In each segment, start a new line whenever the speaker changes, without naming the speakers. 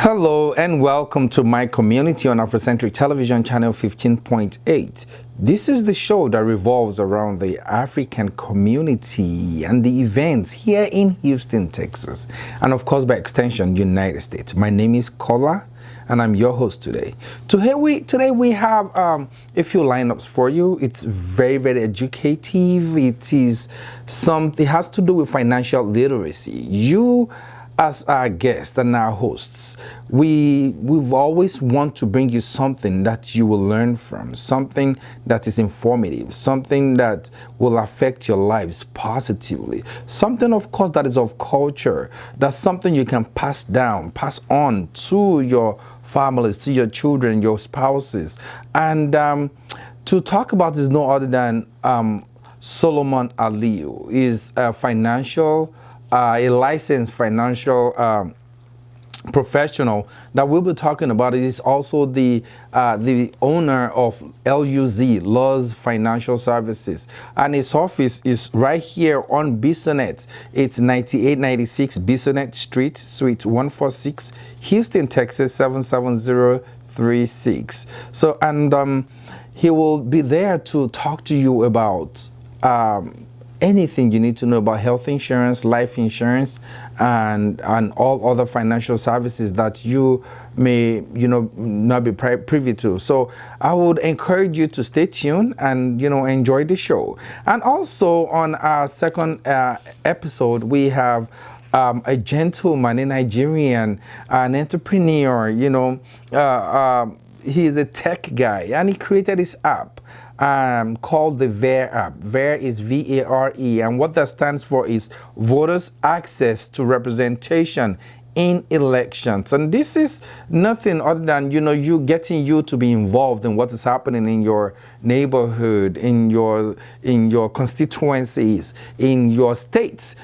Hello and welcome to my community on Afrocentric Television Channel 15.8. This is the show that revolves around the African community and the events here in Houston, Texas, and of course by extension, United States. My name is Kola and I'm your host today. Today we have a few lineups for you. It's very educative. It has to do with financial literacy. You as our guests and our hosts, we've always want to bring you something that you will learn from, something that is informative, something that will affect your lives positively, something of course that is of culture, that's something you can pass on to your families, to your children, your spouses. And to talk about this, no other than Solomon Aliyu is a licensed financial professional that we'll be talking about. It is also the owner of LUZ, Laws Financial Services, and his office is right here on Bissonnet. It's 9896 Bissonnet Street, Suite 146, Houston, Texas 77036. So, and he will be there to talk to you about anything you need to know about health insurance, life insurance, and all other financial services that you may not be privy to. So I would encourage you to stay tuned and enjoy the show. And also on our second episode, we have a gentleman, a Nigerian, an entrepreneur. He is a tech guy and he created this app called the VARE app. VARE is VARE, and what that stands for is Voters Access to Representation in Elections. And this is nothing other than getting you to be involved in what is happening in your neighborhood, in your constituencies, in your states.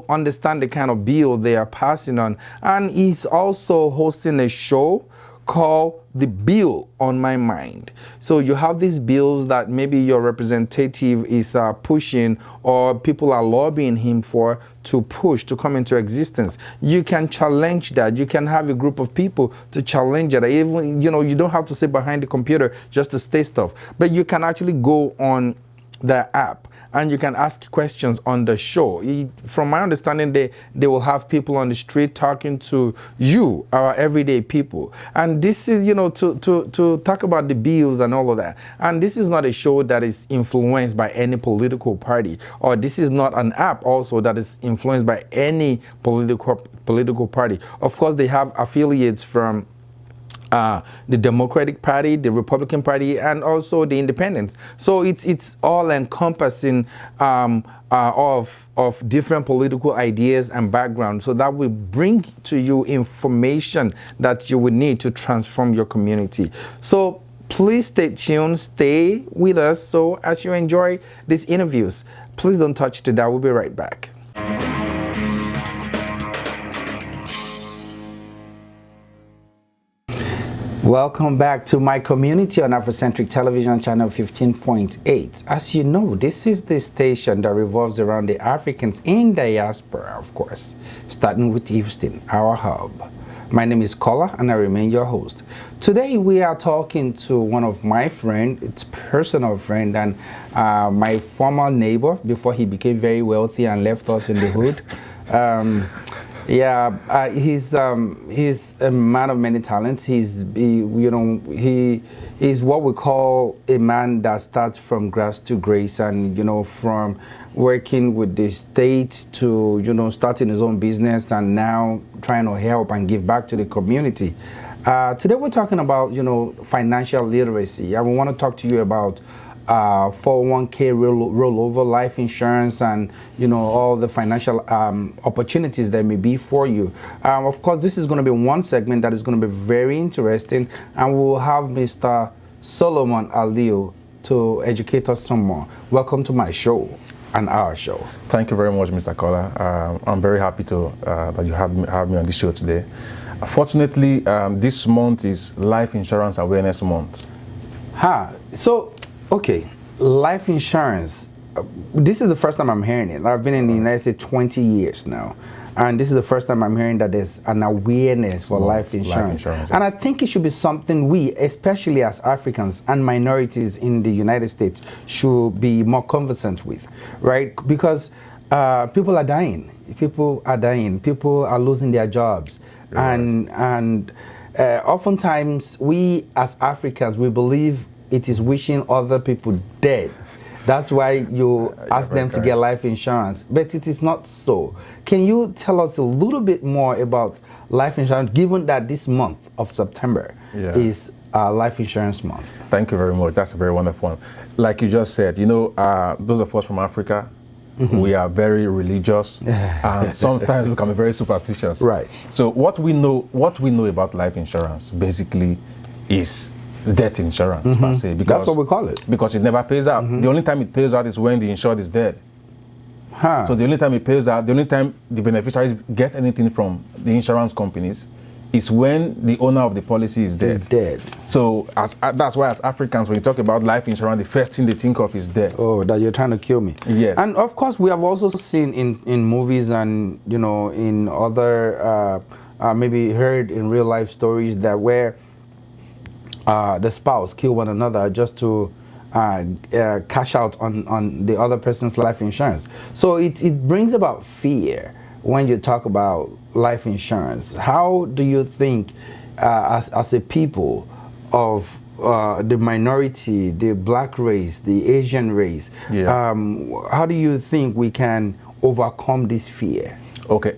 Understand the kind of bill they are passing on. And he's also hosting a show called The Bill on My Mind. So you have these bills that maybe your representative is pushing, or people are lobbying him to come into existence. You can challenge that. You can have a group of people to challenge it. Even you don't have to sit behind the computer just to say stuff, but you can actually go on the app and you can ask questions on the show. From my understanding, they will have people on the street talking to you, our everyday people. And this is, to talk about the bills and all of that. And this is not a show that is influenced by any political party, or this is not an app also that is influenced by any political party. Of course, they have affiliates from the Democratic Party, the Republican Party, and also the Independents. So it's all encompassing of different political ideas and backgrounds. So that will bring to you information that you will need to transform your community. So please stay tuned, stay with us. So as you enjoy these interviews, please don't touch the dial. We'll be right back. Welcome back to my community on Afrocentric Television Channel 15.8. As you know, this is the station that revolves around the Africans in diaspora, of course, starting with Houston, our hub. My name is Kola and I remain your host. Today we are talking to one of my friends, it's personal friend, and my former neighbor before he became very wealthy and left us in the hood. He's a man of many talents. He's what we call a man that starts from grass to grace, and from working with the state to starting his own business, and now trying to help and give back to the community. Today we're talking about financial literacy. I want to talk to you about 401k rollover, life insurance, and all the financial opportunities that may be for you. Of course, this is going to be one segment that is going to be very interesting, and we'll have Mr. Solomon Aliyu to educate us some more. Welcome to my show and our show.
Thank you very much, Mr. Kola. I'm very happy to that you have me on this show today. Fortunately, this month is Life Insurance Awareness Month.
So, okay, life insurance. This is the first time I'm hearing it. I've been in the United States 20 years now. And this is the first time I'm hearing that there's an awareness for life insurance. And I think it should be something we, especially as Africans and minorities in the United States, should be more conversant with, right? Because people are dying. People are dying. People are losing their jobs. Right. And oftentimes we as Africans, we believe it is wishing other people dead. That's why you ask them to get life insurance, but it is not so. Can you tell us a little bit more about life insurance, given that this month of September is Life Insurance Month?
Thank you very much. That's a very wonderful one. Like you just said, you know, those of us from Africa, we are very religious and sometimes we can be very superstitious.
Right.
So what we know about life insurance basically is death insurance per se, because
that's what we call it.
Because it never pays out. The only time it pays out is when the insured is dead. So the only time it pays out, the only time the beneficiaries get anything from the insurance companies is when the owner of the policy is dead. So that's why as Africans, when you talk about life insurance, the first thing they think of is death.
Oh, that you're trying to kill me.
Yes.
And of course, we have also seen in movies and, you know, in other, maybe heard in real life stories that where the spouse kill one another just to cash out on the other person's life insurance. So it brings about fear when you talk about life insurance. How do you think, as a people of the minority, the black race, the Asian race, how do you think we can overcome this fear?
Okay,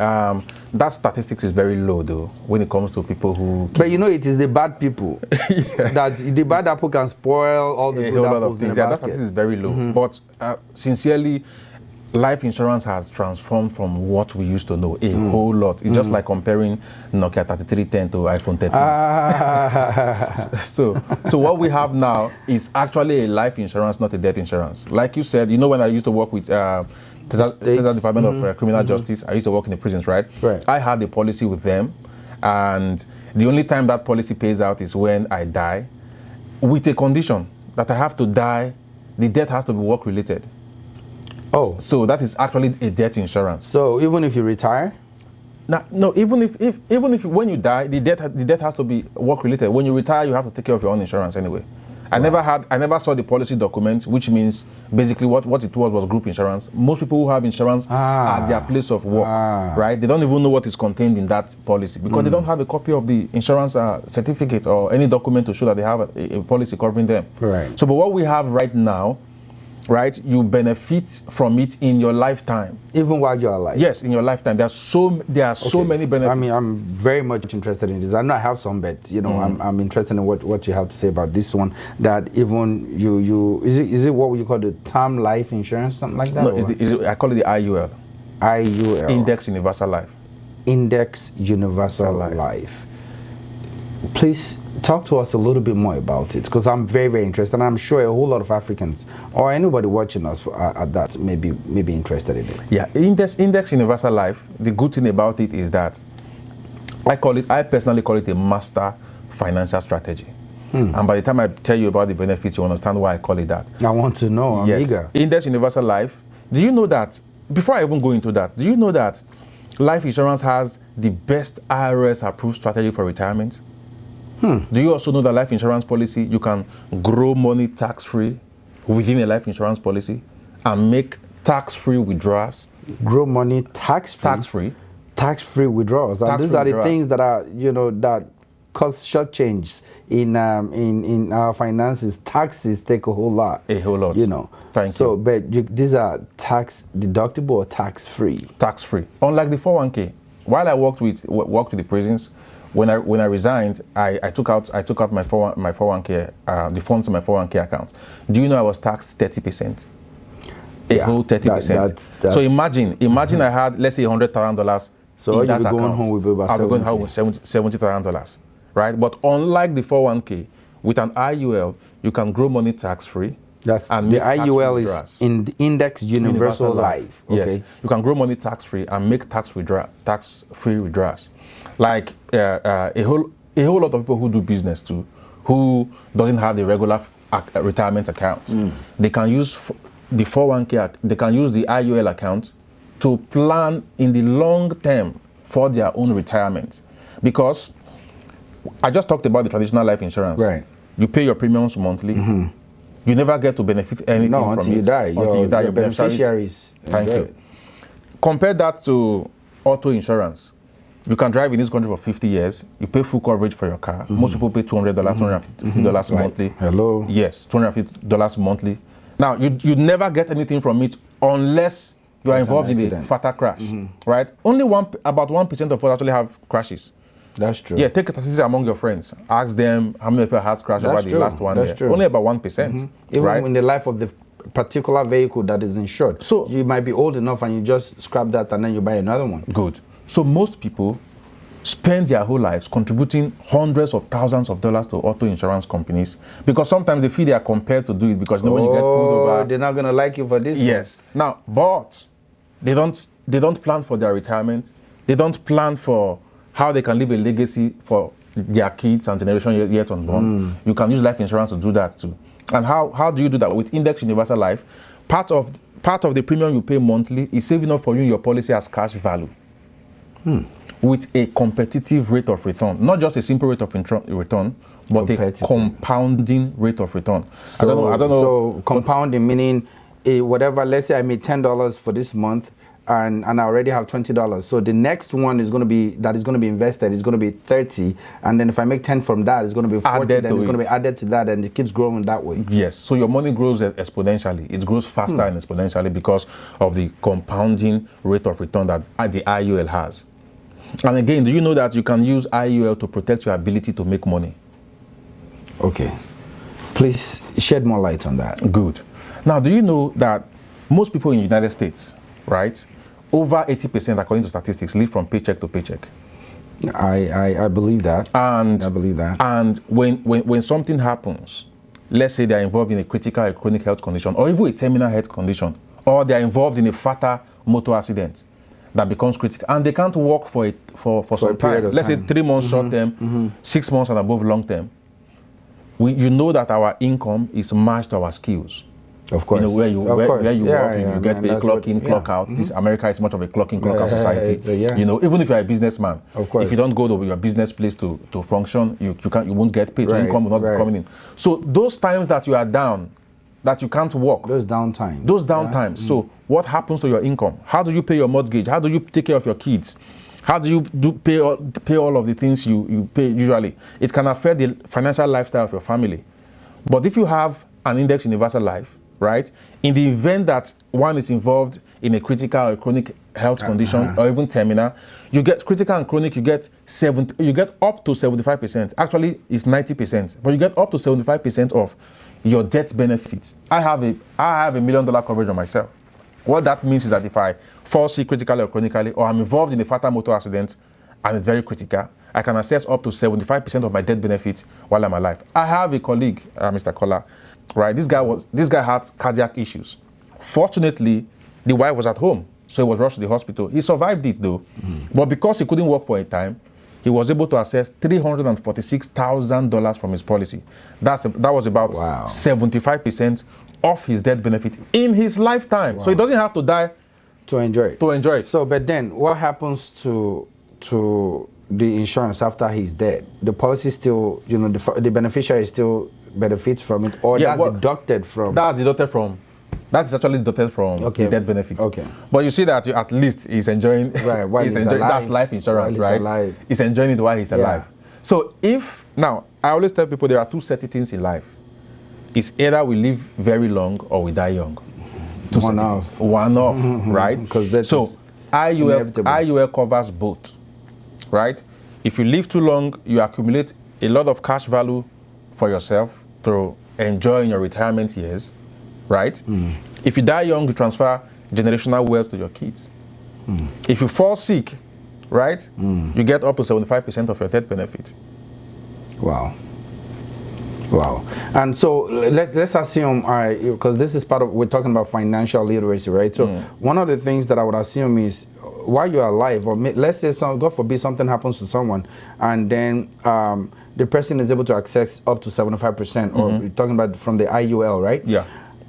that statistics is very low though when it comes to people who.
But you know, it is the bad people that the bad apple can spoil all the good apples in the basket.
That statistics is very low. But sincerely, life insurance has transformed from what we used to know a whole lot. It's just like comparing Nokia 3310 to iPhone 13. So what we have now is actually a life insurance, not a death insurance. Like you said, you know, when I used to work with Texas Department of Criminal Justice, I used to work in the prisons, right? I had a policy with them, and the only time that policy pays out is when I die, with a condition that I have to die, the death has to be work related.
Oh.
So that is actually a death insurance.
So even if you retire?
No, even if when you die, the death has to be work related. When you retire, you have to take care of your own insurance anyway. I never saw the policy document, which means basically what it was group insurance. Most people who have insurance at their place of work, right? They don't even know what is contained in that policy because they don't have a copy of the insurance certificate or any document to show that they have a policy covering them.
Right.
So, but what we have right now, right, you benefit from it in your lifetime.
Even while you're alive?
Yes, in your lifetime. There are so many benefits.
I mean, I'm very much interested in this. I know I have some, but you know, I'm interested in what you have to say about this one. That even you is it what you call the term life insurance, something like that?
No, I call it the IUL.
IUL.
Index Universal Life.
Index Universal Life. Please talk to us a little bit more about it, because I'm very, very interested, and I'm sure a whole lot of Africans or anybody watching us at that may be interested in it.
Yeah, Index Universal Life, the good thing about it is that I personally call it a master financial strategy. And by the time I tell you about the benefits, you understand why I call it that.
I want to know. I'm eager.
Index Universal Life. Do you know that, before I even go into that, do you know that life insurance has the best IRS approved strategy for retirement? Do you also know that life insurance policy, you can grow money tax-free within a life insurance policy and make tax-free withdrawals?
Grow money tax-free?
Tax-free.
Tax-free withdrawals. And these are the things that are, you know, that cause short change in our finances. Taxes take a whole lot.
A whole lot.
You know.
Thank you.
But these are tax deductible or tax-free? Tax-free.
Unlike the 401k, while I worked with the prisons, when I resigned, I took out my 401k, the funds in my 401k account. Do you know I was taxed 30%? A whole 30%. So imagine I had, let's say, $100,000
so
in that account.
Going home with about
I'll be going home with $70,000, right? But unlike the 401k, with an IUL, you can grow money tax-free.
That's and the IUL is in the Index Universal Life. Okay.
Yes, you can grow money tax-free and make tax-free withdrawals. Like a whole lot of people who do business too, who doesn't have the regular retirement account, they can use the 401k. They can use the IUL account to plan in the long term for their own retirement. Because I just talked about the traditional life insurance.
Right.
You pay your premiums monthly. You never get to benefit anything from it.
Until you die.
Until you die, your
beneficiaries.
Thank you. Compare that to auto insurance. You can drive in this country for 50 years. You pay full coverage for your car. Most people pay $200, $250 monthly.
Hello?
Yes, $250 monthly. Now, you never get anything from it unless you are involved in a fatal crash, right? Only about 1% of us actually have crashes.
That's true.
Yeah, take a statistic among your friends. Ask them how many of you had crashed over the last 1 year.
True.
Only about 1%,
Even
right?
in the life of the particular vehicle that is insured.
So
you might be old enough and you just scrap that and then you buy another one.
Good. So most people spend their whole lives contributing hundreds of thousands of dollars to auto insurance companies because sometimes they feel they are compelled to do it because when you get pulled over,
they're not gonna like you for this.
Yes. Now, but they don't plan for their retirement. They don't plan for how they can leave a legacy for their kids and generation yet unborn. You can use life insurance to do that too. And how do you do that? With Index Universal Life, part of the premium you pay monthly is saving up for you in your policy as cash value. With a competitive rate of return, not just a simple rate of return, but a compounding rate of return.
So,
I don't know.
So compounding meaning whatever. Let's say I made $10 for this month, and I already have $20. So the next one is going to be invested is going to be 30, and then if I make 10 from that, it's going to be 40. Then it's going to be added to that, and it keeps growing that way.
Yes. So your money grows exponentially. It grows faster and exponentially because of the compounding rate of return that the IUL has. And again, do you know that you can use IUL to protect your ability to make money?
Okay. Please shed more light on that.
Good. Now, do you know that most people in the United States, right, over 80%, according to statistics, live from paycheck to paycheck?
I believe that.
And
I believe that.
And when something happens, let's say they're involved in a critical or chronic health condition, or even a terminal health condition, or they're involved in a fatal motor accident that becomes critical, and they can't work for some time. Let's say 3 months short term, 6 months and above long term. You know that our income is matched to our skills.
Of course.
You know, where you work, you get paid, clock in, clock out. This America is much of a clock in, clock out society. You know, even if you're a businessman,
of course,
if you don't go to your business place to function, you won't get paid. So income will not be coming in. So those times that you are down, that you can't work.
Those downtimes.
So what happens to your income? How do you pay your mortgage? How do you take care of your kids? How do you pay all of the things you pay usually? It can affect the financial lifestyle of your family. But if you have an Index Universal Life, right, in the event that one is involved in a critical or chronic health condition or even terminal, you get critical and chronic, you get up to 75%. Actually, it's 90%, but you get up to 75% of your death benefits. I have a $1 million coverage on myself. What that means is that if I fall sick critically or chronically, or I'm involved in a fatal motor accident and it's very critical, I can access up to 75% of my death benefit while I'm alive. I have a colleague, Mr. Kola, right? This guy had cardiac issues. Fortunately, the wife was at home, so he was rushed to the hospital. He survived it though, but because he couldn't work for a time, he was able to access $346,000 from his policy. That was about 75% of his death benefit in his lifetime. Wow. So he doesn't have to die
to enjoy it. So, but then what happens to the insurance after he's dead? The policy still, the beneficiary still benefits from it, or that's deducted from?
That's deducted from. That is actually deducted from the death benefit. Okay. But you see that at least he's enjoying. Right. While he's enjoying. That's life insurance, right? He's enjoying it while he's alive. So now I always tell people there are two certain things in life. It's either we live very long or we die young. One off, right? So IUL covers both, right? If you live too long, you accumulate a lot of cash value for yourself to enjoy in your retirement years, right? If you die young, you transfer generational wealth to your kids. If you fall sick, right, you get up to 75% of your death benefit.
Wow. And so let's assume, because this is part of, we're talking about financial literacy, right? So one of the things that I would assume is while you're alive, or let's say God forbid something happens to someone, and then the person is able to access up to 75%, or we're talking about from the IUL, right?
Yeah.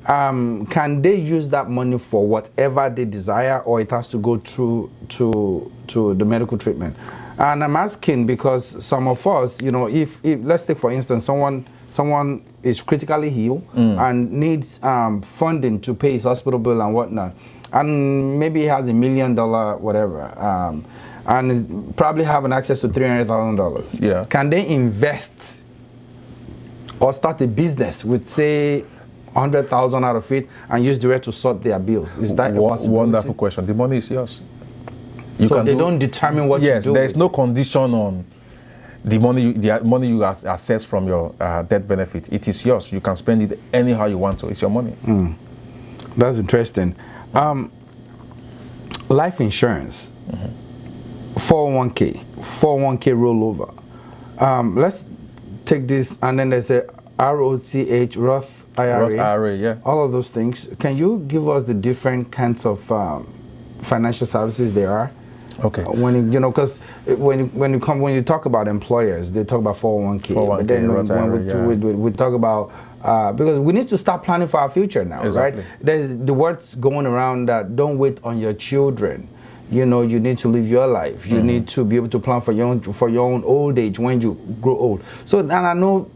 can they use that money for whatever they desire, or it has to go through to the medical treatment? And I'm asking because some of us, if let's take for instance someone is critically ill and needs funding to pay his hospital bill and whatnot, and maybe he has $1 million whatever, and probably having access to $300,000.
Yeah.
Can they invest or start a business with, say, 100,000 out of it and use the rest to sort their bills? Is that a possibility?
Wonderful question. The money is yours.
So they don't determine what you do.
Yes, there is no condition on the money you access from your death benefit. It is yours. You can spend it anyhow you want to. It's your money.
That's interesting. Life insurance, 401k rollover. Let's take this, and then there's a ROTH, Roth IRA.
Roth IRA, yeah.
All of those things. Can you give us the different kinds of financial services there are?
Okay.
When because when you talk about employers, they talk about 401k. But then when we talk about because we need to start planning for our future now,
exactly.
right? There's the words going around that don't wait on your children. You need to live your life. You need to be able to plan for your own old age when you grow old. So, and I know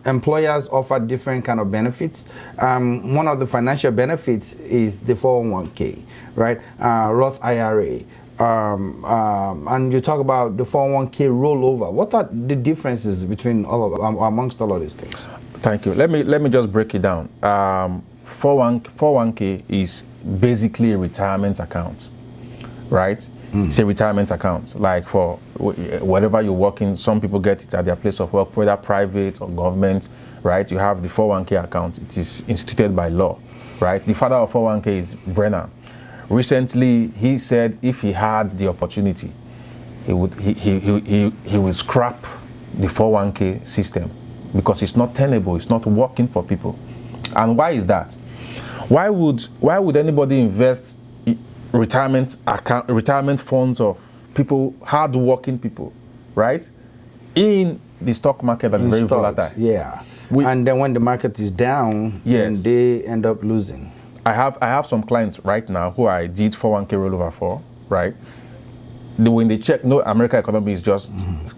employers offer different kind of benefits. One of the financial benefits is the 401k, right? Roth IRA. And you talk about the 401k rollover. What are the differences between amongst all of these things?
Thank you. Let me just break it down. 401k is basically a retirement account, right? It's a retirement account. Like for wherever you're working, some people get it at their place of work, whether private or government, right? You have the 401k account. It is instituted by law, right? The father of 401k is Brennan. Recently, he said if he had the opportunity, he would scrap the 401k system because it's not tenable, it's not working for people. And why is that? Why would anybody invest retirement funds of people, hard-working people, right, in the stock market that is very volatile?
Yeah. And then when the market is down,
yes,
then they end up losing.
I have some clients right now who I did 401k rollover for, right? When they check, no, American economy is just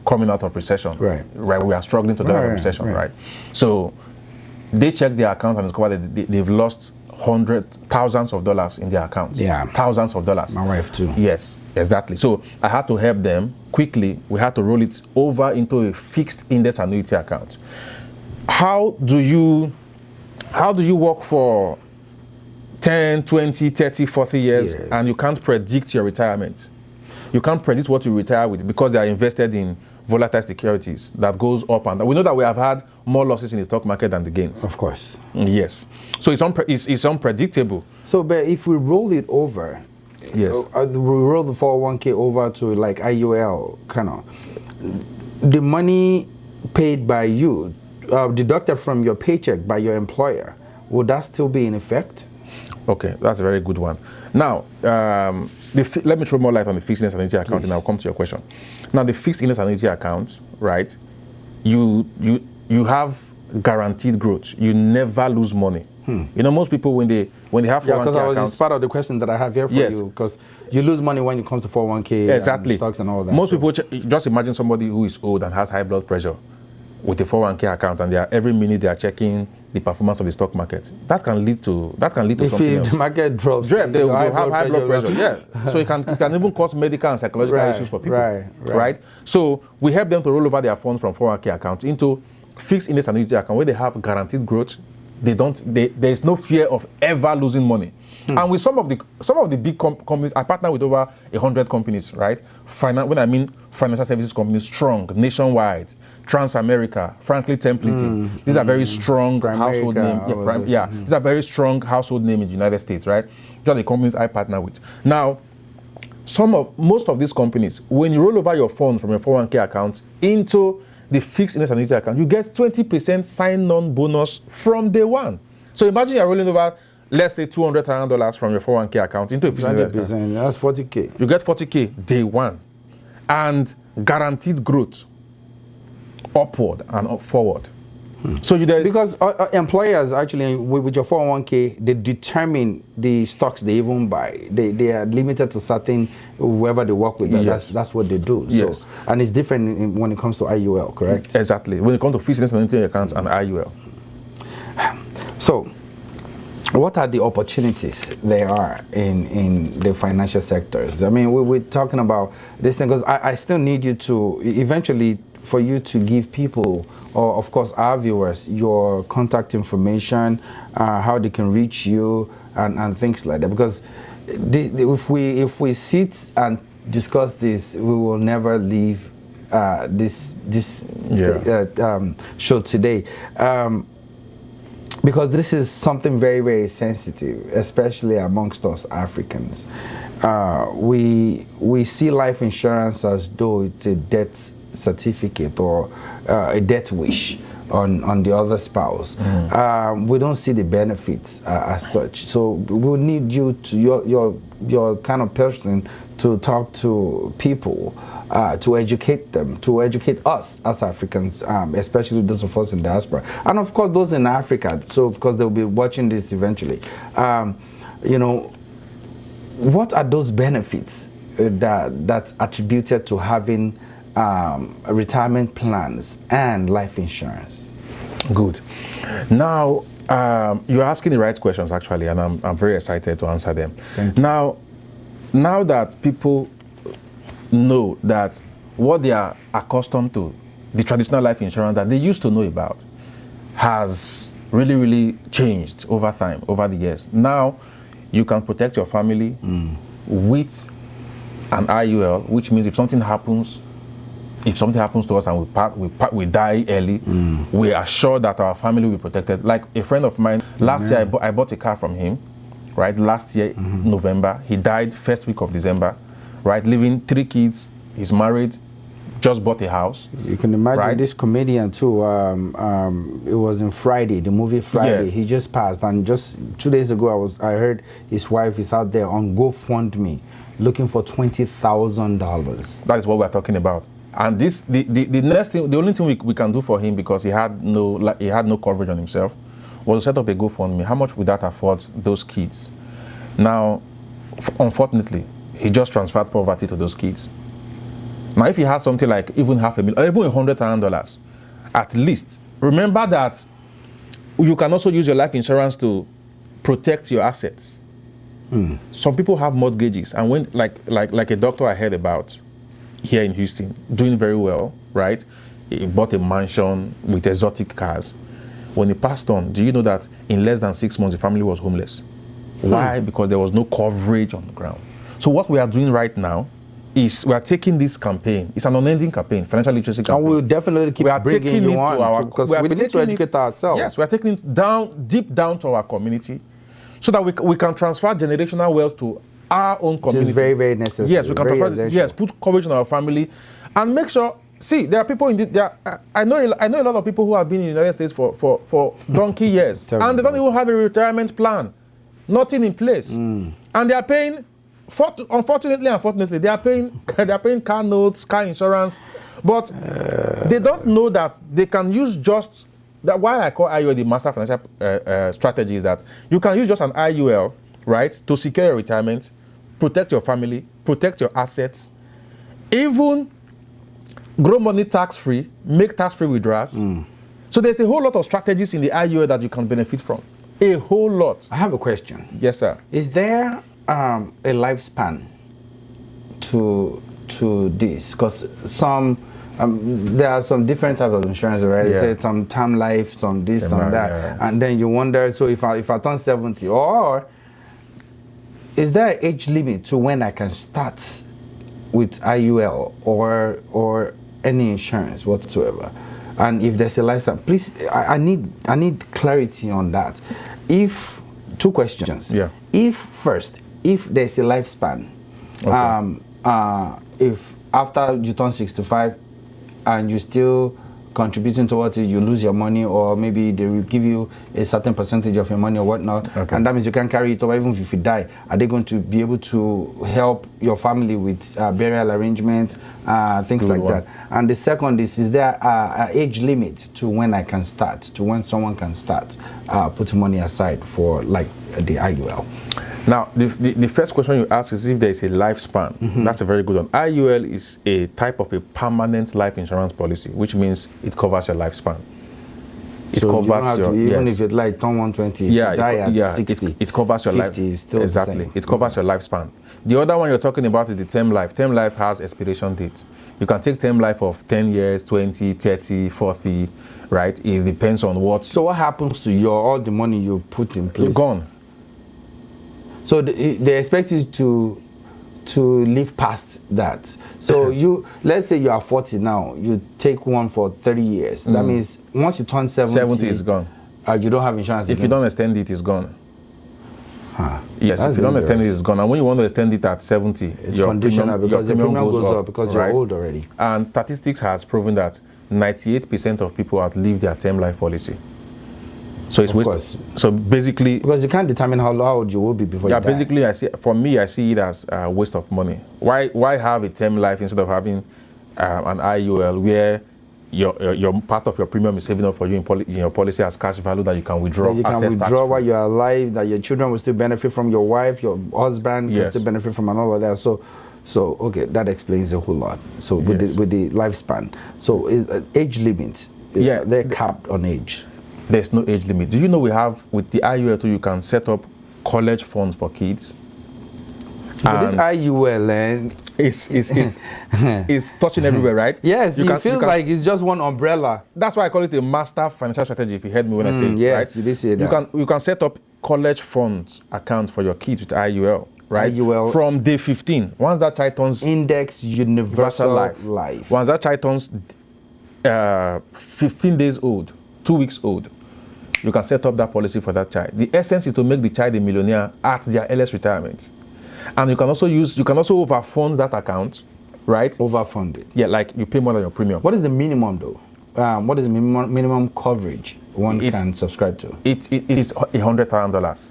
coming out of recession, right? We are struggling to get out of recession, right? So they check their account and discover that they've lost thousands of dollars in their accounts.
Yeah,
thousands of dollars.
My wife too.
Yes, exactly. So I had to help them quickly. We had to roll it over into a fixed index annuity account. How do you work for 10, 20, 30, 40 years, yes, and you can't predict your retirement? You can't predict what you retire with because they are invested in volatile securities that goes up and down. We know that we have had more losses in the stock market than the gains.
Of course.
Yes. So it's unpredictable.
So, but if we roll it over,
yes,
we roll the 401k over to like IUL, kind of, the money paid by you, deducted from your paycheck by your employer, would that still be in effect?
Okay, that's a very good one. Now, let me throw more light on the fixed index annuity account, and I'll come to your question. Now, the fixed index annuity account, right? You have guaranteed growth. You never lose money. Most people when they have 401k
because
accounts,
it's part of the question that I have here for you, because you lose money when it comes to 401k,
exactly,
and stocks and all that.
Most people just imagine somebody who is old and has high blood pressure with a 401k account, and every minute they are checking the performance of the stock market. That can lead to something else.
If the market drops,
they'll have high blood pressure. Yeah. So it can even cause medical and psychological issues for people. Right. So we help them to roll over their funds from 401k accounts into fixed index annuity account where they have guaranteed growth. There is no fear of ever losing money. And with some of the big companies, I partner with over 100 companies, right? When I mean financial services companies, strong, nationwide, Transamerica, Franklin Templeton. These are very strong household names. These are very strong household names in the United States, right? These are the companies I partner with. Now, most of these companies, when you roll over your funds from your 401k accounts into the fixed index annuity account, you get 20% sign-on bonus from day one. So imagine you're rolling over, let's say $200,000 from your 401k account into a fixed index account.
That's 40k.
You get 40k day one, and guaranteed growth, upward and forward. So
because employers actually with your 401k, they determine the stocks they even buy. They are limited to certain whoever they work with.
Yes.
That's what they do.
Yes.
So, and it's different when it comes to IUL, correct?
Exactly. When it comes to fixed index accounts and IUL.
So, what are the opportunities there are in the financial sectors? I mean, we're talking about this thing because I still need you to eventually for you to give people, or of course our viewers, your contact information, how they can reach you, and things like that. Because if we sit and discuss this, we will never leave this show today. Because this is something very, very sensitive, especially amongst us Africans. We see life insurance as though it's a death certificate or a death wish on the other spouse. We don't see the benefits as such. So we'll need you to your kind of person to talk to people, to educate them, to educate us as Africans, especially those of us in diaspora, and of course those in Africa. So because they'll be watching this eventually, you know, what are those benefits that's attributed to having retirement plans and life insurance?
Good. Now, you're asking the right questions actually, and I'm very excited to answer them.
Thank you.
Now that people know that what they are accustomed to, the traditional life insurance that they used to know about, has really, really changed over time, over the years. Now, you can protect your family with an IUL, which means if something happens to us and we die early, we are sure that our family will be protected. Like a friend of mine, last year I bought a car from him, right? Last year, November. He died first week of December, right? Leaving 3 kids, he's married, just bought a house.
You can imagine,
right?
This comedian too, it was in Friday, the movie Friday.
Yes.
He just passed, and just 2 days ago I heard his wife is out there on GoFundMe looking for $20,000.
That is what we're talking about. And the next thing, the only thing we can do for him, because he had no coverage on himself, was to set up a GoFundMe. How much would that afford those kids? Now, unfortunately, he just transferred poverty to those kids. Now, if he had something like even $500,000 or even $100,000, at least remember that you can also use your life insurance to protect your assets. Some people have mortgages, and when like a doctor I heard about here in Houston, doing very well, right? He bought a mansion with exotic cars. When he passed on, do you know that in less than 6 months the family was homeless? Why? Because there was no coverage on the ground. So what we are doing right now is we are taking this campaign. It's an unending campaign, financial literacy campaign.
And we'll definitely keep bringing you on, because we need to educate ourselves.
Yes, we are taking it deep down to our community, so that we can transfer generational wealth to our own community.
It's very, very necessary.
Yes, we can transfer. Yes, put coverage on our family, and make sure. See, there are people in the. I know a lot of people who have been in the United States for donkey years, and they don't even have a retirement plan, nothing in place, and they are paying. Unfortunately, they are paying car notes, car insurance, but they don't know that they can use just that. Why I call IUL the master financial strategy is that you can use just an IUL, right, to secure your retirement, protect your family, protect your assets, even grow money tax-free, make tax-free withdrawals. So there's a whole lot of strategies in the IUL that you can benefit from. A whole lot.
I have a question.
Yes, sir.
Is there a lifespan to this? Because there are some different types of insurance, right?
Yeah.
Say some term life, some this, some that,
yeah.
and then you wonder. So if I turn 70, or is there an age limit to when I can start with IUL or any insurance whatsoever? And if there's a lifespan, please, I need clarity on that. If 2 questions.
Yeah.
If there's a lifespan,
okay.
If after you turn 65 and you still contributing towards it, you lose your money, or maybe they will give you a certain percentage of your money or whatnot, and that means you can't carry it over even if you die. Are they going to be able to help your family with burial arrangements, things like that? And the second is there an age limit to when I can start, to when someone can start putting money aside for like the IUL?
Now, the first question you ask is if there is a lifespan. That's a very good one. IUL is a type of a permanent life insurance policy, which means it covers your lifespan. It covers your,
even if it like turn 120, die at 60,
it covers your life.
Still
exactly, it covers your lifespan. The other one you're talking about is the term life. Term life has expiration date. You can take term life of 10 years, 20, 30, 40, right? It depends on what.
So what happens to all the money you put in place?
Gone.
So they expect you to live past that. So let's say you are 40 now, you take one for 30 years. That means once you turn 70
is gone.
You don't have insurance
if
again.
you don't extend it, it's gone. Yes,
That's
if you don't extend it, it's gone. And when you want to extend it at 70,
it's conditional because your premium goes up because
right?
you're old already.
And statistics has proven that 98% of people outlive their term life policy. So it's wasted. So basically,
because you can't determine how old you will be before you die.
Basically, I see it as a waste of money. Why have a term life instead of having an IUL where your part of your premium is saving up for you in your policy as cash value that you can withdraw.
That you can withdraw while you're alive. That your children will still benefit from, your wife, your husband can still benefit from, and all of that. So okay, that explains a whole lot. So with the lifespan, so age limits, they're capped on age.
There's no age limit. Do you know we have with the IUL too, you can set up college funds for kids?
But this IUL
is touching everywhere, right?
Yes, it feels like it's just one umbrella.
That's why I call it a master financial strategy. If you heard me when I say it,
yes,
right?
You did say that.
You can set up college funds account for your kids with IUL, right?
IUL
from day 15. Once that child turns
Index Universal Life.
Once that child turns 15 days old, 2 weeks old, you can set up that policy for that child. The essence is to make the child a millionaire at their earliest retirement. And you can also overfund that account, right?
Overfund it.
Yeah, like you pay more than your premium.
What is the minimum though? What is the minimum coverage one can subscribe to?
It is $100,000.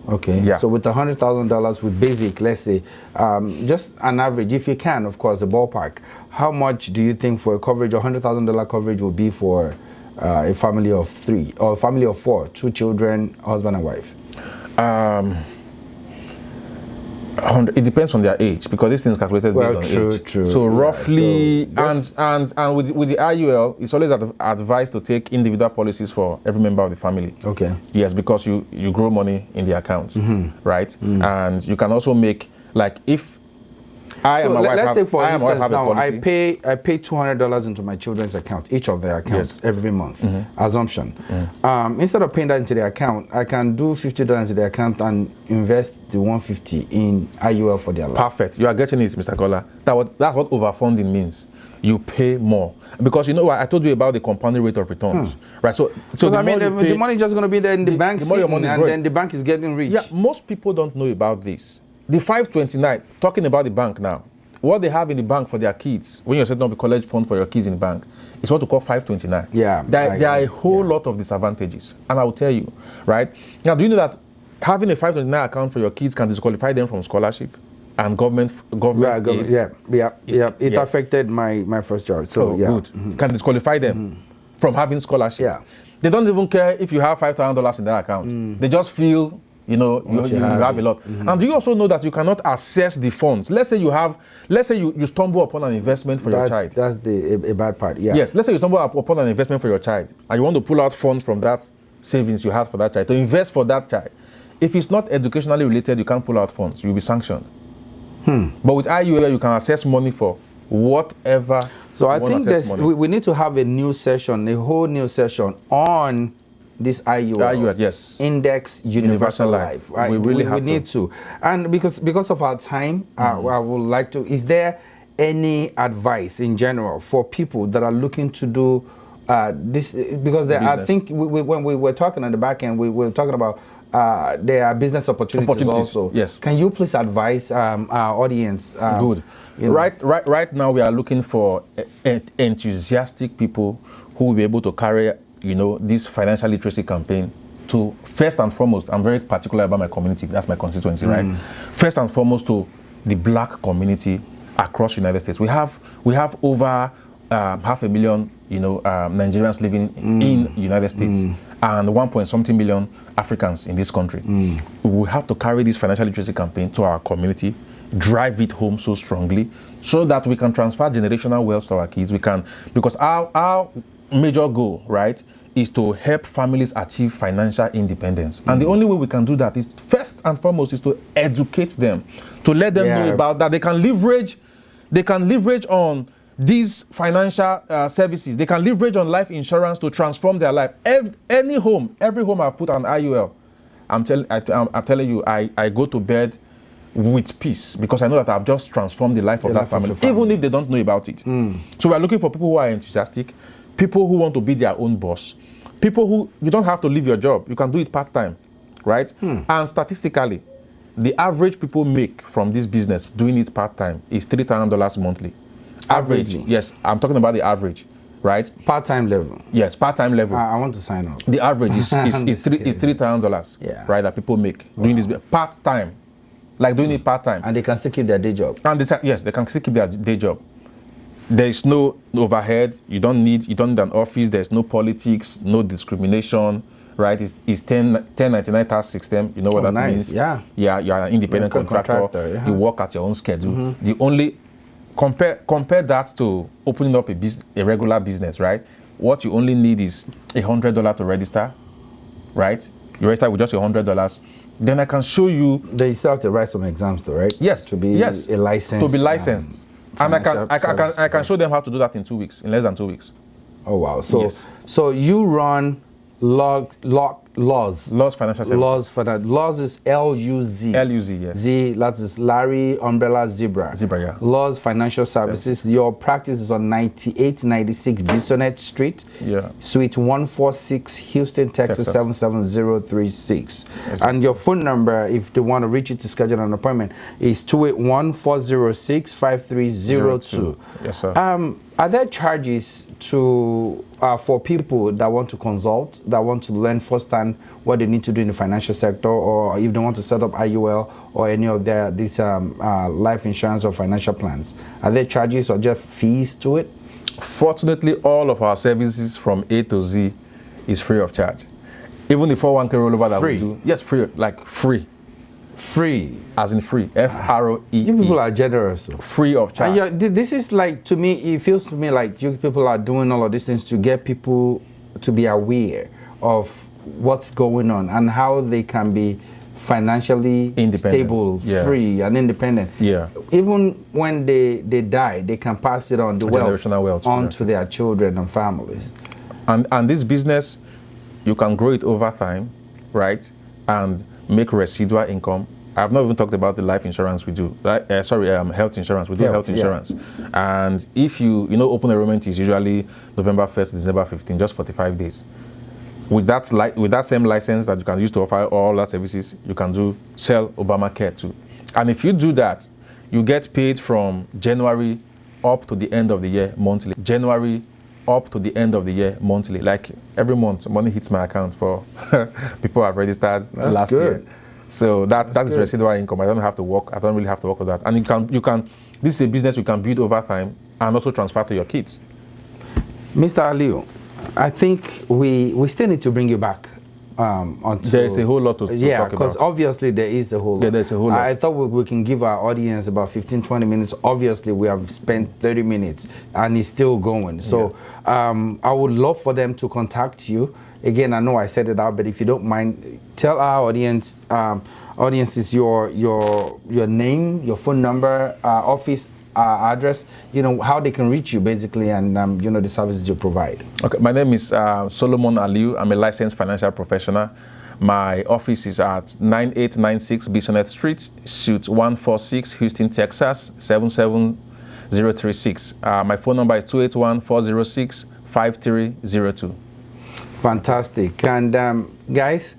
Okay. Yeah. So with $100,000 with basic, let's say, just an average, if you can, of course, the ballpark, how much do you think for a coverage, $100,000 coverage will be for a family of 3 or a family of 4, 2 children, husband and wife?
It depends on their age because this thing is calculated based on age.
True.
So roughly, and with the IUL, it's always advised to take individual policies for every member of the family.
Okay.
Yes, because you grow money in the account, right? And you can also make, like, if I and my wife have a policy.
I pay $200 into my children's account, each of their accounts, every month. Assumption. Instead of paying that into the account, I can do $50 into the account and invest the $150 in IUL for their life.
Perfect. You are getting it, Mr. Kola. That's what overfunding means. You pay more because you know what I told you about the compounding rate of returns, right? So
the money is just going to be there in the bank, then the bank is getting rich.
Yeah, most people don't know about this. The 529, talking about the bank now, what they have in the bank for their kids, when you're setting up a college fund for your kids in the bank, is what we call 529.
Yeah.
There are a whole lot of disadvantages. And I will tell you, right? Now, do you know that having a 529 account for your kids can disqualify them from scholarship and government aids?
It affected my first job. So,
good. Can disqualify them from having scholarship.
Yeah.
They don't even care if you have $5,000 in that account. They just feel, you have a lot. And do you also know that you cannot access the funds? Let's say you stumble upon an investment for your child.
That's a bad part, yeah.
Yes, let's say you stumble upon an investment for your child and you want to pull out funds from that savings you had for that child to invest for that child. If it's not educationally related, you can't pull out funds. You'll be sanctioned. But with IUL, you can access money for whatever.
So I think we need to have a whole new session on this IUL,
yes.
Index Universal Life.
Right? We
need to. And because of our time, I would like to, is there any advice in general for people that are looking to do this? Because I think when we were talking at the back end, we were talking about there are business opportunities also.
Yes.
Can you please advise our audience?
Good. Right now we are looking for enthusiastic people who will be able to carry, this financial literacy campaign to, first and foremost, I'm very particular about my community. That's my constituency, right? First and foremost, to the Black community across United States. We have over 500,000, Nigerians living in United States, and 1 point something million Africans in this country. We have to carry this financial literacy campaign to our community, drive it home so strongly, so that we can transfer generational wealth to our kids. We can, because our major goal, right, is to help families achieve financial independence. And the only way we can do that is, first and foremost, is to educate them, to let them know about that. They can leverage on these financial services. They can leverage on life insurance to transform their life. Every home I've put an IUL, I'm telling you, I go to bed with peace, because I know that I've just transformed the life of that family, even if they don't know about it. So we're looking for people who are enthusiastic, people who want to be their own boss, people who, you don't have to leave your job, you can do it part-time, right? And statistically, the average people make from this business doing it part-time is $3,000 monthly. Average, yes, I'm talking about the average, right?
Part-time level.
Yes, part-time level.
I want to sign up.
The average is $3,000, right, that people make doing this part-time, like doing it part-time.
And they can still keep their day job.
And yes, they can still keep their day job. There is no overhead. You don't need an office. There's no politics, no discrimination, right? It's 1099 tax system. You know what that means? Yeah. Yeah, you're an independent contractor. You work at your own schedule. The only compare that to opening up a regular business, right? What you only need is $100 to register, right? You register with just $100. Then I can show you.
Then you still have to write some exams, though, right?
Yes.
To be a licensed.
To be licensed. And I can show them how to do that in 2 weeks, in less than 2 weeks.
Oh wow! So you run Laws Financial Services. Laws is LUZ.
LUZ, yes.
Z, that is Larry, Umbrella, Zebra.
Zebra, yeah.
Laws Financial Services. Your practice is on 9896 Bisonet Street.
Yeah.
Suite 146, Houston, Texas 77036.
Yes.
And your phone number, if they want to reach you to schedule an appointment, is 281-406-5302.
Yes, sir.
Are there charges for people that want to consult, that want to learn firsthand what they need to do in the financial sector, or if they want to set up IUL or any of these life insurance or financial plans? Are there charges or just fees to it?
Fortunately, all of our services from A to Z is free of charge. Even the 401k rollover that we do, yes, free, like free.
Free,
as in free. FROE.
You people are generous.
Free of charge.
And this is like, to me, it feels to me like you people are doing all of these things to get people to be aware of what's going on and how they can be financially stable, free, and independent.
Yeah.
Even when they die, they can pass it on, the wealth on to their children and families.
And this business, you can grow it over time, right? And make residual income. I've not even talked about the life insurance we do. Health insurance. We do health insurance. Yeah. And if you open enrollment is usually November 1st, December 15th, just 45 days. With that same license that you can use to offer all that services, you can sell Obamacare too. And if you do that, you get paid from January up to the end of the year monthly. January up to the end of the year monthly. Like every month, money hits my account for people who have registered last year. So that is residual income. I don't have to work. I don't really have to work with that. And you can. This is a business you can build over time and also transfer to your kids.
Mr. Aliu, I think we still need to bring you back.
There's a whole lot to talk about.
Yeah, because obviously there is a whole lot.
Yeah, there's a whole lot.
I thought we can give our audience about 15-20 minutes. Obviously, we have spent 30 minutes and it's still going. So I would love for them to contact you. Again, I know I said it out, but if you don't mind, tell our audiences your name, your phone number, office address, how they can reach you basically, and the services you provide. Okay,
my name is Solomon Aliu. I'm a licensed financial professional. My office is at 9896 Bisonet Street, Suite 146, Houston, Texas 77036. My phone number is 281-406-5302.
Fantastic. And guys,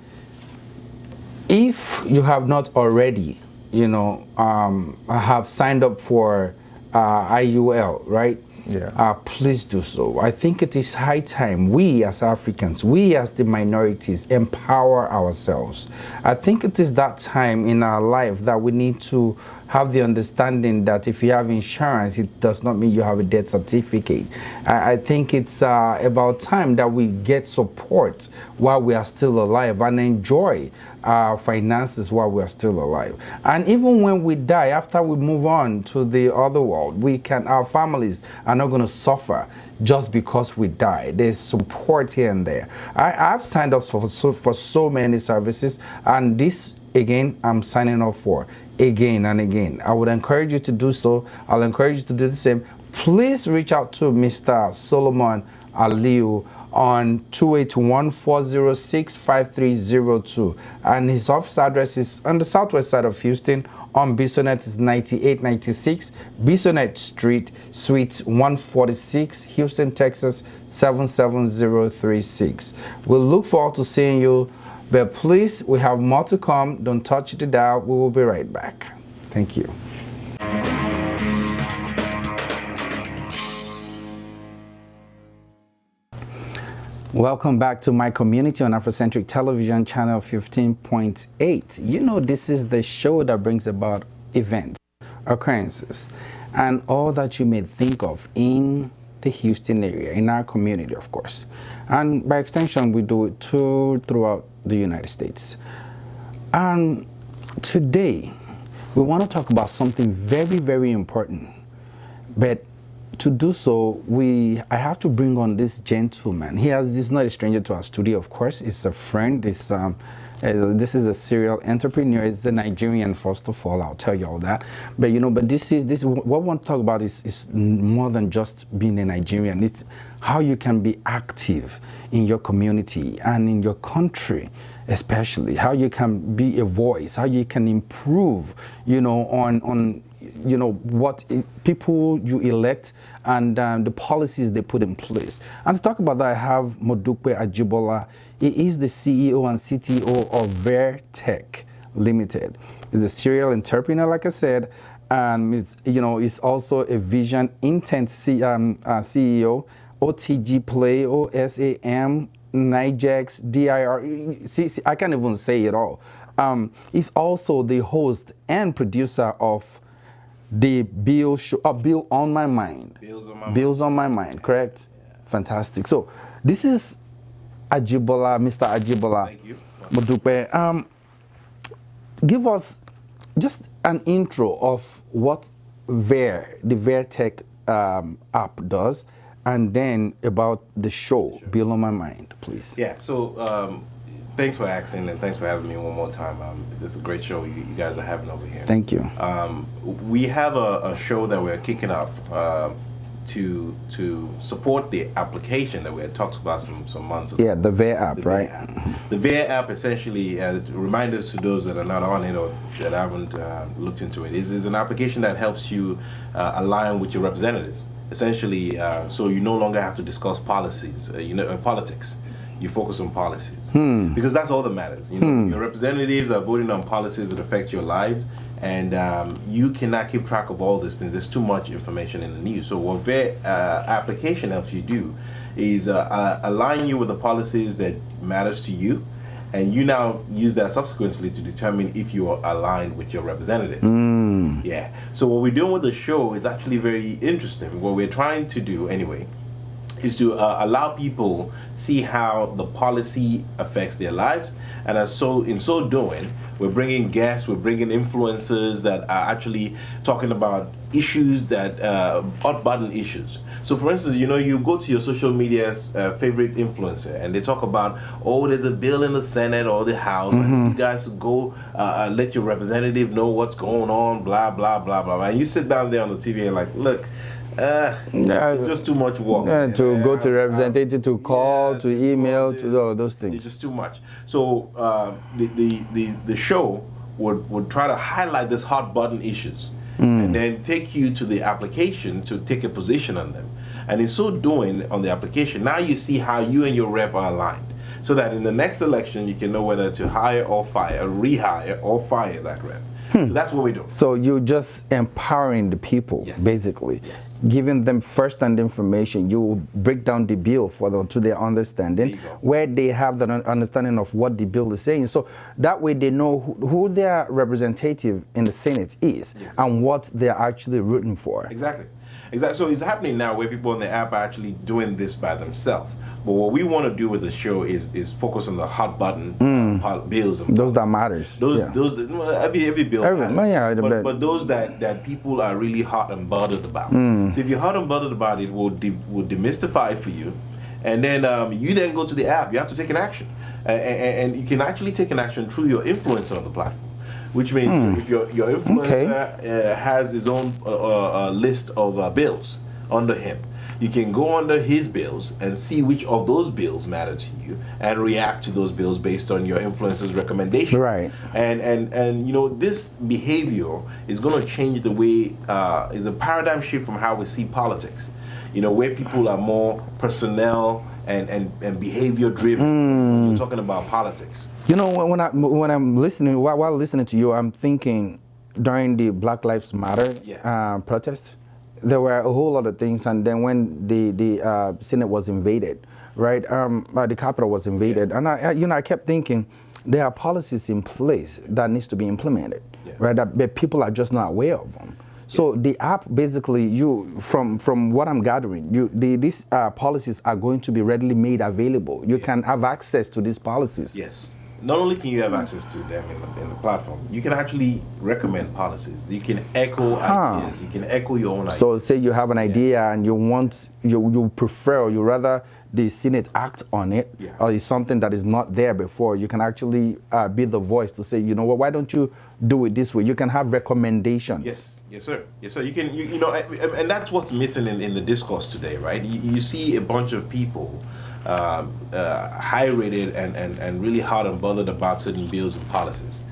if you have not already, have signed up for IUL, right?
Yeah.
Please do so. I think it is high time we as Africans, we as the minorities, empower ourselves. I think it is that time in our life that we need to have the understanding that if you have insurance, it does not mean you have a death certificate. I think it's about time that we get support while we are still alive and enjoy our finances while we are still alive. And even when we die, after we move on to the other world, our families are not going to suffer just because we die. There's support here and there. I've signed up for so many services, and this again I'm signing up for again and again. I would encourage you to do so. I'll encourage you to do the same. Please reach out to Mr. Solomon Aliu on 281-406-5302, and his office address is on the southwest side of Houston. On Bisonet is 9896 Bisonet Street, Suite 146, Houston, Texas 77036. We'll look forward to seeing you, but please, we have more to come. Don't touch the dial. We will be right back. Thank you. Welcome back to My Community on Afrocentric Television, channel 15.8. You know, this is the show that brings about events, occurrences, and all that you may think of in the Houston area, in our community, of course. And by extension, we do it throughout the United States. And today, we want to talk about something very, very important. But to do so, I have to bring on this gentleman. He's not a stranger to our studio, of course. He's a friend. This is a serial entrepreneur. He's a Nigerian, first of all. I'll tell you all that. But this what we want to talk about is more than just being a Nigerian. It's how you can be active in your community and in your country, especially how you can be a voice, how you can improve, on what people you elect and the policies they put in place. And to talk about that, I have Modupe Ajibola. He is the CEO and CTO of Vertech Limited. He's a serial entrepreneur, like I said, and he's also a Vision Intent CEO, OTG Play, OSAM, Nigex, DIR. See, I can't even say it all. He's also the host and producer of the Bill on My Mind. Bills on My Mind, correct? Yeah. Fantastic. So this is Ajibola, Mr. Ajibola.
Thank you.
Modupe. Give us just an intro of what the Vertech app does, and then about the show, sure. Bill on My Mind, please.
Yeah, so thanks for asking, and thanks for having me one more time. This is a great show you guys are having over here.
Thank you.
We have a show that we're kicking off to support the application that we had talked about some months ago.
Yeah, the Ver app, right?
The Ver app essentially, reminders to those that are not on it or that haven't looked into it, is an application that helps you align with your representatives. Essentially, so you no longer have to discuss policies, politics. You focus on policies because that's all that matters. Your representatives are voting on policies that affect your lives, and you cannot keep track of all these things. There's too much information in the news. So what their application helps you do is align you with the policies that matters to you, and you now use that subsequently to determine if you are aligned with your representative. Yeah. So what we're doing with the show is actually very interesting. What we're trying to do anyway is to allow people see how the policy affects their lives, and in so doing, we're bringing guests, we're bringing influencers that are actually talking about issues that hot button issues. So, for instance, you go to your social media's favorite influencer, and they talk about, there's a bill in the Senate or the House, and you guys go let your representative know what's going on, blah blah blah blah blah. And you sit down there on the TV and like, look. It's just too much work.
To go to representative, to call, to email, to all those things.
It's just too much. So the show would try to highlight these hot button issues and then take you to the application to take a position on them. And in so doing on the application, now you see how you and your rep are aligned, so that in the next election you can know whether to hire or fire, rehire or fire that rep. So that's what we do.
So you're just empowering the people,
Yes.
basically,
Yes.
giving them first-hand information. You break down the bill for them to their understanding,
There you go.
where they have the understanding of what the bill is saying. So that way they know who their representative in the Senate is
Yes.
and what they're actually rooting for.
Exactly. Exactly. So it's happening now where people on the app are actually doing this by themselves. But what we want to do with the show is focus on the hot button bills. And
Those that
policies.
matters.
Those,
yeah.
those, well, every bill.
Every-
matters.
well, yeah,
but those that people are really hot and bothered about.
Mm.
So if you're hot and bothered about it, we'll demystify it for you, and then you then go to the app. You have to take an action, and you can actually take an action through your influencer on the platform. Which means if your influencer has his own list of bills under him, you can go under his bills and see which of those bills matter to you and react to those bills based on your influencer's recommendation.
Right.
And you know, this behavior is going to change the way is a paradigm shift from how we see politics. You know, where people are more personnel and behavior driven when you're talking about politics.
You know, when I'm listening, while listening to you, I'm thinking during the Black Lives Matter protest, there were a whole lot of things, and then when the Senate was invaded, right, the Capitol was invaded, and I kept thinking there are policies in place that needs to be implemented, right, but people are just not aware of them. So the app, basically, from what I'm gathering, these policies are going to be readily made available. You can have access to these policies.
Yes. Not only can you have access to them in the platform, you can actually recommend policies. You can echo ideas. You can echo your own ideas.
So say you have an idea and you prefer, or you rather the Senate act on it, or it's something that is not there before, you can actually be the voice to say, you know what, why don't you do it this way? You can have recommendations.
Yes, sir. Yes, sir. You can, you know, and that's what's missing in the discourse today, right? You see a bunch of people high rated and really hard and bothered about certain bills and policies.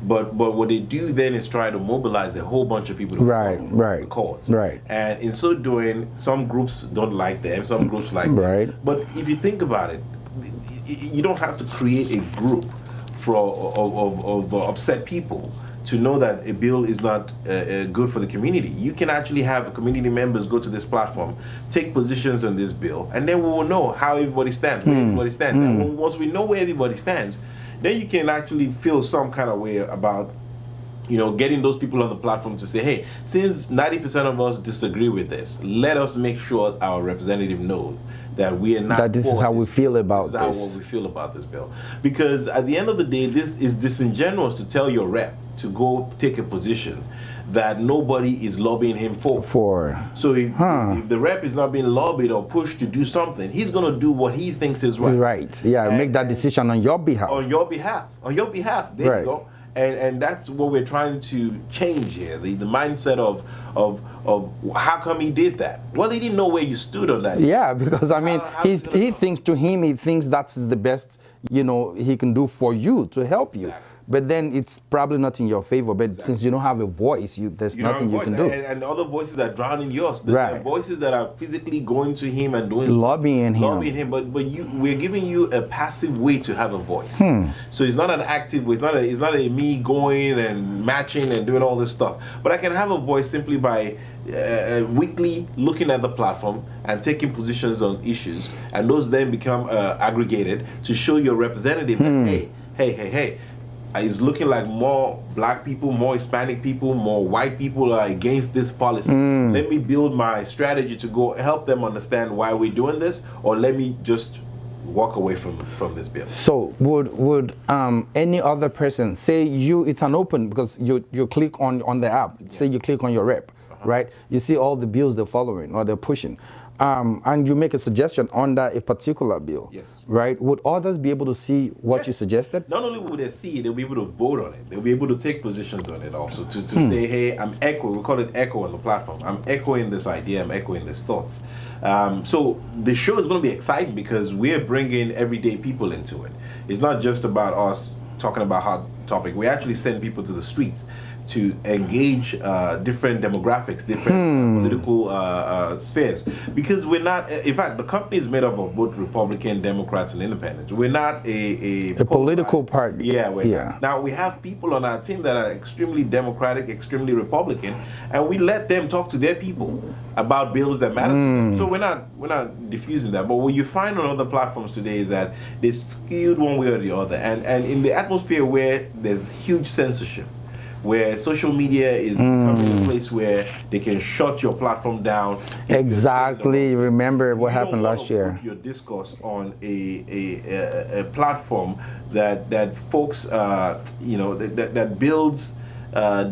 But what they do then is try to mobilize a whole bunch of people to follow the cause.
Right.
And in so doing, some groups don't like them, some groups like them. But if you think about it, you don't have to create a group of upset people to know that a bill is not good for the community. You can actually have community members go to this platform, take positions on this bill, and then we will know how everybody stands, where everybody stands. And once we know where everybody stands, then you can actually feel some kind of way about, you know, getting those people on the platform to say, hey, since 90% of us disagree with this, let us make sure our representative knows that we are not.
That this is how we feel about this.
This is how we feel about this bill. Because at the end of the day, this is disingenuous to tell your rep to go take a position that nobody is lobbying him for. So if the rep is not being lobbied or pushed to do something, he's going to do what he thinks is right.
Right. Yeah. Make that decision on your behalf.
On your behalf. On your behalf. There you go. And that's what we're trying to change here. The mindset of how come he did that? Well, he didn't know where you stood on that.
Yeah, because I mean, he thinks that's the best, you know, he can do for you to help you. But then it's probably not in your favor. But since you don't have a voice, there's nothing you can do.
And other voices are drowning yours. The voices that are physically going to him and doing
lobbying him.
But we're giving you a passive way to have a voice. So it's not an active way. It's not a me going and matching and doing all this stuff. But I can have a voice simply by weekly looking at the platform and taking positions on issues, and those then become aggregated to show your representative that hey. It's looking like more black people, more Hispanic people, more white people are against this policy. Let me build my strategy to go help them understand why we're doing this, or let me just walk away from this bill.
So would any other person say it's an open, because you click on the app, say you click on your rep, right? You see all the bills they're following or they're pushing. And you make a suggestion under a particular bill, right? Would others be able to see what you suggested?
Not only would they see, they'll be able to vote on it. They'll be able to take positions on it also to say, hey, I'm echoing. We call it echo on the platform. I'm echoing this idea. I'm echoing these thoughts. So the show is going to be exciting because we're bringing everyday people into it. It's not just about us talking about hot topic. We actually send people to the streets. to engage different demographics, different political spheres. Because we're not, in fact, the company is made up of both Republican, Democrats, and Independents. We're not a
political party.
Yeah, now we have people on our team that are extremely Democratic, extremely Republican, and we let them talk to their people about bills that matter to them. So we're not diffusing that. But what you find on other platforms today is that they're skewed one way or the other, and in the atmosphere where there's huge censorship, where social media is becoming a place where they can shut your platform down.
Exactly. Remember what happened last year.
Put your discourse on a platform that folks that builds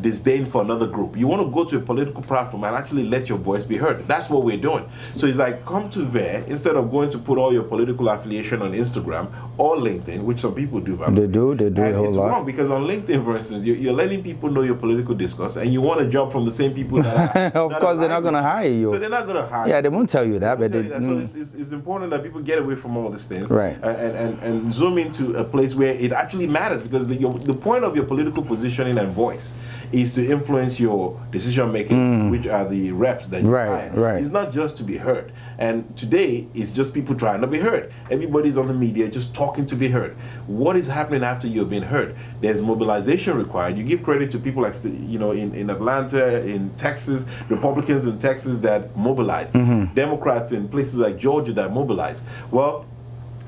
disdain for another group. You want to go to a political platform and actually let your voice be heard. That's what we're doing. So it's like, come to there instead of going to put all your political affiliation on Instagram or LinkedIn, which some people do.
They do a whole
it's
lot.
wrong because on LinkedIn, for instance, you're letting people know your political discourse, and you want a job from the same people that
of course, they're not going to hire you.
So they're not going to hire
Yeah, they won't tell you that. But
So it's important that people get away from all these things,
right,
and zoom into a place where it actually matters, because the point of your political positioning and voice is to influence your decision making, which are the reps that you hire.
Right.
It's not just to be heard. And today, it's just people trying to be heard. Everybody's on the media just talking to be heard. What is happening after you've been heard? There's mobilization required. You give credit to people like, in Atlanta, in Texas, Republicans in Texas that mobilize, Democrats in places like Georgia that mobilize. Well,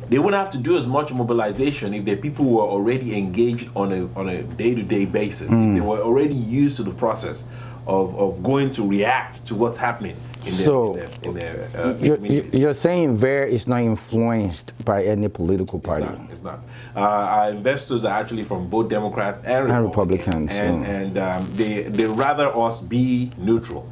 they wouldn't have to do as much mobilization if the people were already engaged on a day-to-day basis. If they were already used to the process of going to react to what's happening in their communities.
You're saying VER is not influenced by any political party.
It's not. Our investors are actually from both Democrats and Republicans. And they rather us be neutral.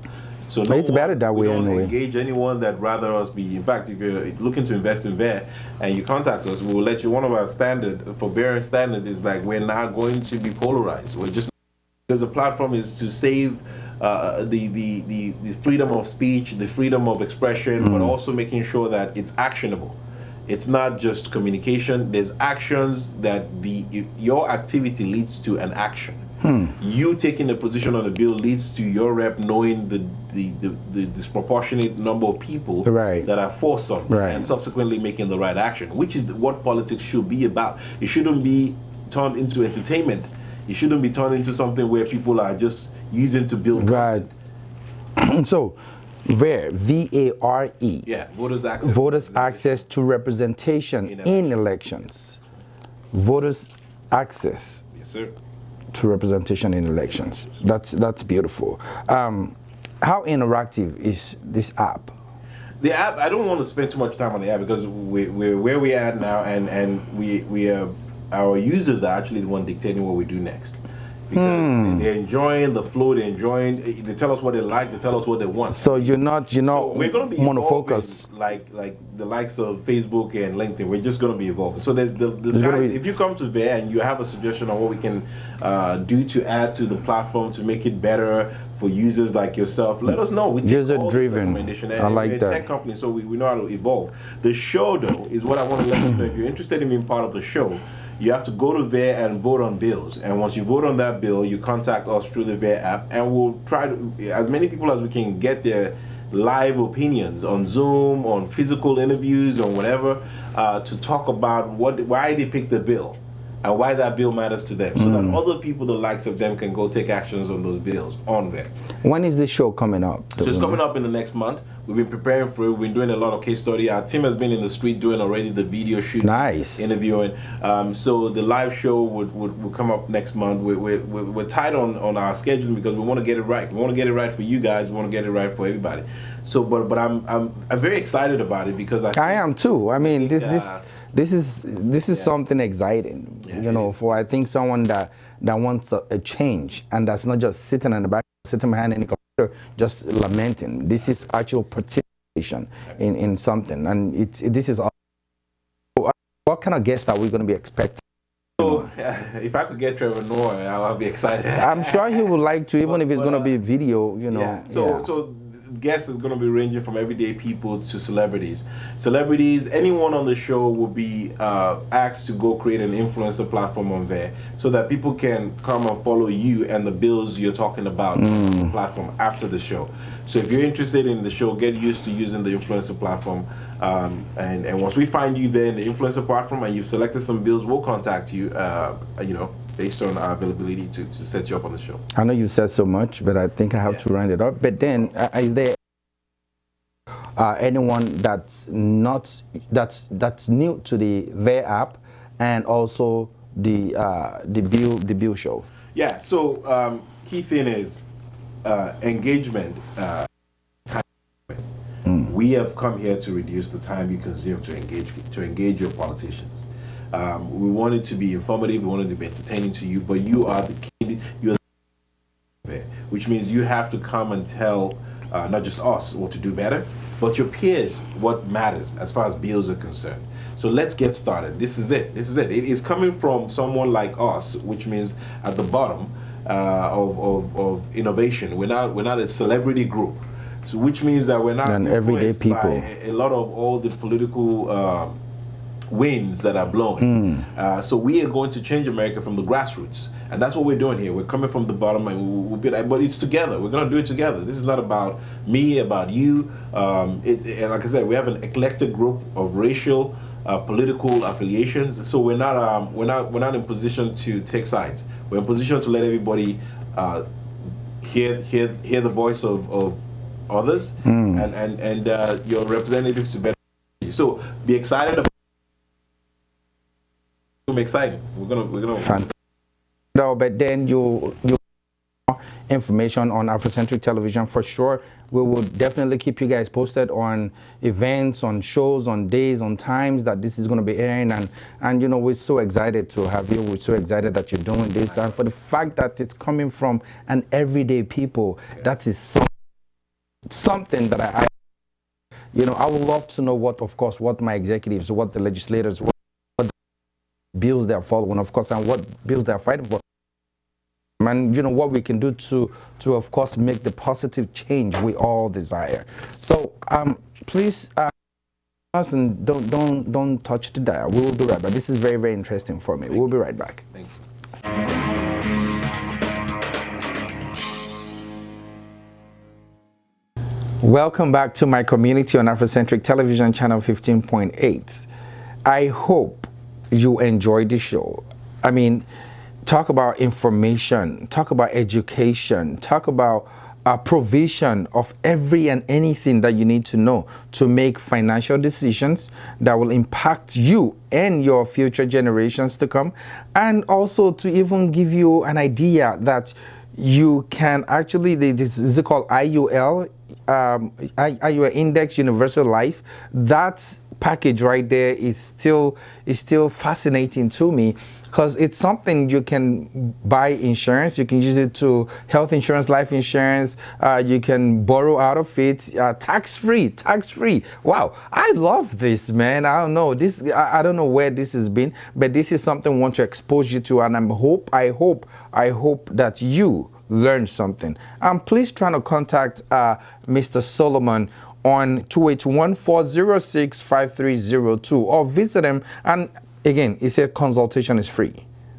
So
it's better that way
anyway. We don't
anyway.
engage anyone that rather us be. In fact, if you're looking to invest in VER and you contact us, we'll let you. One of our standard for VER standard is like, we're not going to be polarized. We're just, because the platform is to save the freedom of speech, the freedom of expression, but also making sure that it's actionable. It's not just communication. There's actions that your activity leads to an action. You taking a position on a bill leads to your rep knowing the disproportionate number of people that are for something, and subsequently making the right action, which is what politics should be about. It shouldn't be turned into entertainment. It shouldn't be turned into something where people are just using to build content.
So, VER, V-A-R-E.
Yeah, voters
access to representation in elections. Voters access.
Yes, sir.
To representation in elections. That's beautiful. How interactive is this app?
The app, I don't want to spend too much time on the app because we're where we're at now, and we are, our users are actually the one dictating what we do next. Because they're enjoying the flow, they tell us what they like, they tell us what they want.
So you're not
so we're going to be
monofocus
like the likes of Facebook and LinkedIn. We're just going to be evolving. So there's if you come to there and you have a suggestion on what we can do to add to the platform to make it better for users like yourself, let us know.
User driven.
I like that. We're a tech company, so we know how to evolve. The show, though, is what I want to let you know. If you're interested in being part of the show, you have to go to VER and vote on bills. And once you vote on that bill, you contact us through the VER app, and we'll try to, as many people as we can, get their live opinions on Zoom, on physical interviews, or whatever, to talk about why they picked the bill and why that bill matters to them, so that other people, the likes of them, can go take actions on those bills on VER.
When is this show coming up?
So it's coming up in the next month. We've been preparing for it. We've been doing a lot of case study. Our team has been in the street doing already the video shoot, interviewing. So the live show would come up next month. We're tight on our scheduling because we want to get it right. We want to get it right for you guys. We want to get it right for everybody. So, but I'm very excited about it because I
am too. I mean, this is something exciting. Yeah, for I think someone that wants a change, and that's not just sitting in the back, sitting behind any computer, just lamenting. This is actual participation in something, and this is. What kind of guests are we going to be expecting?
So, if I could get Trevor Noah, I'll be excited.
I'm sure he would like to, even if it's going to be video.
So guest is going to be ranging from everyday people to celebrities. Celebrities, anyone on the show will be asked to go create an influencer platform on there so that people can come and follow you and the bills you're talking about on the platform after the show. So if you're interested in the show, get used to using the influencer platform. And once we find you there in the influencer platform and you've selected some bills, we'll contact you, based on our availability to set you up on the show.
I know you said so much, but I think I have to round it up. But then, is there anyone that's new to the VER app and also the Bill show?
Yeah. So key thing is engagement. We have come here to reduce the time you consume to engage your politicians. We want it to be informative. We want it to be entertaining to you. But you are the king. You are the which means you have to come and tell not just us what to do better, but your peers what matters as far as bills are concerned. So let's get started. This is it. It is coming from someone like us, which means at the bottom of innovation. We're not a celebrity group. So which means that we're not
everyday people.
By a lot of all the political winds that are blowing. So we are going to change America from the grassroots, and that's what we're doing here. We're coming from the bottom, and we'll be, but it's together. We're going to do it together. This is not about me, about you. And like I said, we have an eclectic group of racial, political affiliations. So we're not in position to take sides. We're in position to let everybody hear the voice of others and your representatives to better you. So be excited about it. Exciting. We're gonna
Fantastic. No, but then you information on Afrocentric Television for sure. We will definitely keep you guys posted on events, on shows, on days, on times that this is going to be airing, and we're so excited to have you. We're so excited that you're doing this, and for the fact that it's coming from an everyday people, that is something that I would love to know what my executives, what the legislators, what bills they're following, of course, and what bills they're fighting for, and what we can do to of course make the positive change we all desire. So please and don't touch the dial. We will be right back. This is very, very interesting for me. We'll be right back.
Thank you.
Welcome back to my community on Afrocentric Television channel 15.8. I hope you enjoyed the show. I mean, talk about information, talk about education, talk about provision of every and anything that you need to know to make financial decisions that will impact you and your future generations to come, and also to even give you an idea that you can actually, this is called IUL, IUL Index Universal Life. That package right there is still fascinating to me, because it's something you can buy insurance. You can use it to health insurance, life insurance. You can borrow out of it, tax free. Wow, I love this, man. I don't know this. I don't know where this has been, but this is something I want to expose you to, and I hope that you learn something. Please try to contact Mr. Solomon on 281-406-5302 or visit him. And again, he said consultation is free,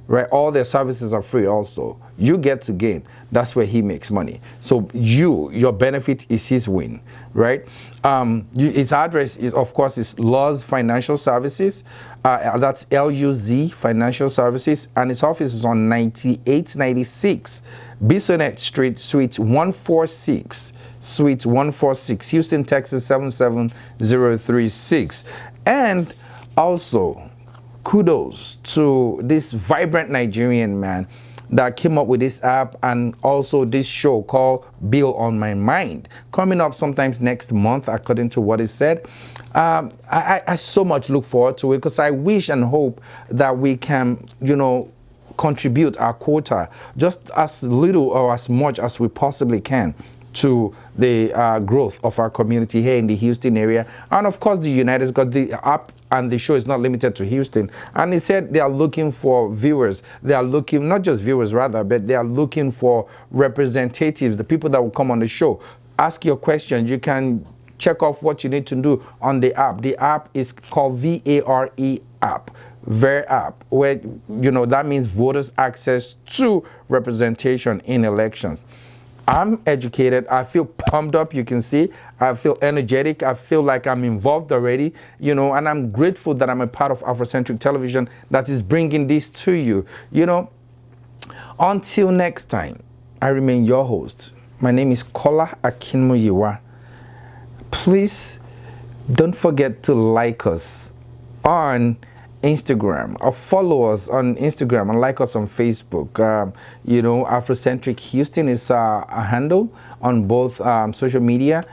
right? All their services are free also. You get to gain. That's where he makes money. So your benefit is his win, right? His address is, of course, is Luz Financial Services. That's LUZ Financial Services. And his office is on 9896 Bissonnet Street, Suite 146, Houston, Texas 77036. And also, kudos to this vibrant Nigerian man that came up with this app and also this show called Bill on My Mind, coming up sometimes next month, according to what he said. I so much look forward to it, because I wish and hope that we can, contribute our quota, just as little or as much as we possibly can, to the growth of our community here in the Houston area, and of course the United States. The app and the show is not limited to Houston, and he said they are looking for viewers. They are looking, not just viewers rather, but they are looking for representatives, the people that will come on the show, ask your questions. You can check off what you need to do on the app. The app is called VARE app. VARE app, where that means voters access to representation in elections. I'm educated. I feel pumped up. You can see I feel energetic. I feel like I'm involved already, and I'm grateful that I'm a part of Afrocentric Television that is bringing this to you. Until next time, I remain your host. My name is Kola Akinmuyiwa. Please don't forget to like us on Instagram, or follow us on Instagram and like us on Facebook. Afrocentric Houston is a handle on both social media.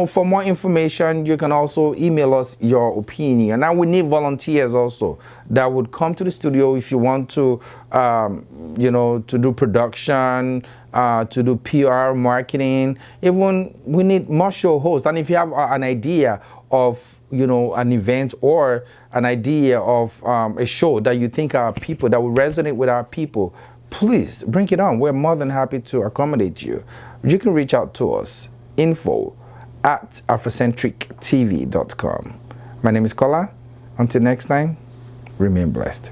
For more information, you can also email us your opinion. Now we need volunteers also that would come to the studio if you want to, to do production, to do PR, marketing. Even we need more show hosts. And if you have an idea of an event or an idea of a show that you think our people that will resonate with our people, please bring it on. We're more than happy to accommodate you. You can reach out to us, info@afrocentrictv.com. My name is Kola. Until next time, remain blessed.